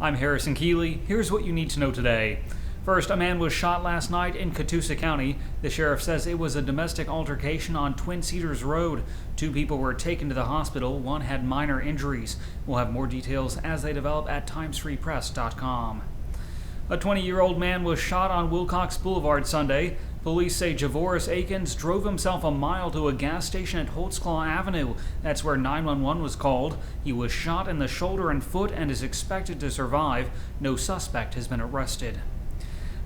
I'm Harrison Keeley. Here's what you need to know today. First, a man was shot last night in Catoosa County. The sheriff says it was a domestic altercation on Twin Cedars Road. 2 people were taken to the hospital. 1 had minor injuries. We'll have more details as they develop at timesfreepress.com. A 20-year-old man was shot on Wilcox Boulevard Sunday. Police say Javoris Akins drove himself a mile to a gas station at Holtzclaw Avenue. That's where 911 was called. He was shot in the shoulder and foot and is expected to survive. No suspect has been arrested.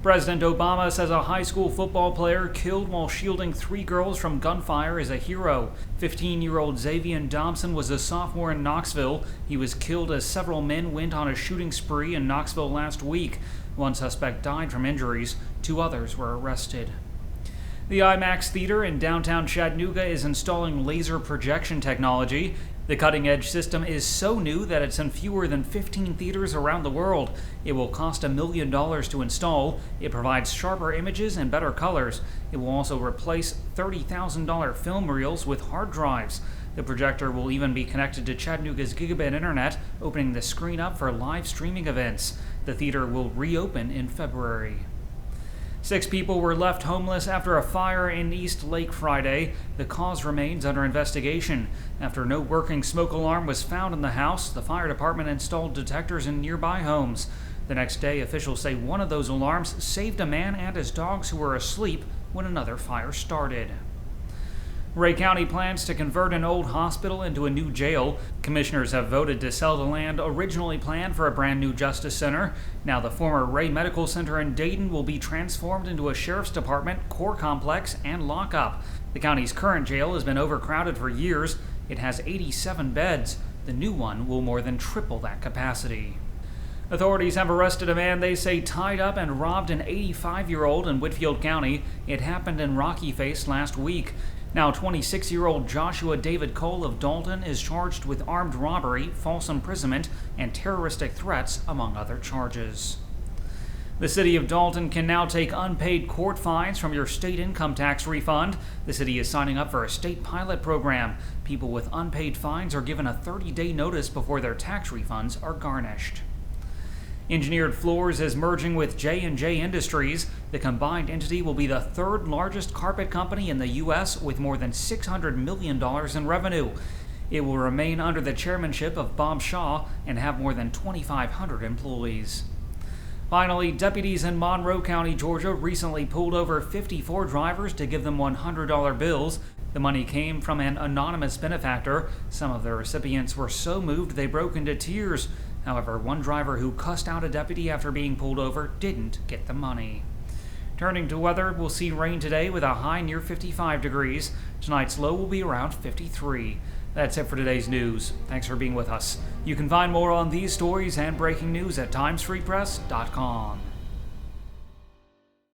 President Obama says a high school football player killed while shielding 3 girls from gunfire is a hero. 15-year-old Zaevion Dobson was a sophomore in Knoxville. He was killed as several men went on a shooting spree in Knoxville last week. 1 suspect died from injuries. 2 others were arrested. The IMAX theater in downtown Chattanooga is installing laser projection technology. The cutting-edge system is so new that it's in fewer than 15 theaters around the world. It will cost $1 million to install. It provides sharper images and better colors. It will also replace $30,000 film reels with hard drives. The projector will even be connected to Chattanooga's gigabit internet, opening the screen up for live streaming events. The theater will reopen in February. 6 people were left homeless after a fire in East Lake Friday. The cause remains under investigation. After no working smoke alarm was found in the house, the fire department installed detectors in nearby homes. The next day, officials say one of those alarms saved a man and his dogs who were asleep when another fire started. Ray County plans to convert an old hospital into a new jail. Commissioners have voted to sell the land originally planned for a brand new justice center. Now the former Ray Medical Center in Dayton will be transformed into a sheriff's department, core complex, and lockup. The county's current jail has been overcrowded for years. It has 87 beds. The new one will more than triple that capacity. Authorities have arrested a man they say tied up and robbed an 85-year-old in Whitfield County. It happened in Rocky Face last week. Now 26-year-old Joshua David Cole of Dalton is charged with armed robbery, false imprisonment, and terroristic threats, among other charges. The city of Dalton can now take unpaid court fines from your state income tax refund. The city is signing up for a state pilot program. People with unpaid fines are given a 30-day notice before their tax refunds are garnished. Engineered Floors is merging with J&J Industries. The combined entity will be the 3rd largest carpet company in the U.S. with more than $600 million in revenue. It will remain under the chairmanship of Bob Shaw and have more than 2,500 employees. Finally, deputies in MONROE County, Georgia recently pulled over 54 drivers to give them $100 bills. The money came from an anonymous benefactor. Some of the recipients were so moved they broke into tears. However, one driver who cussed out a deputy after being pulled over didn't get the money. Turning to weather, we'll see rain today with a high near 55 degrees. Tonight's low will be around 53. That's it for today's news. Thanks for being with us. You can find more on these stories and breaking news at timesfreepress.com.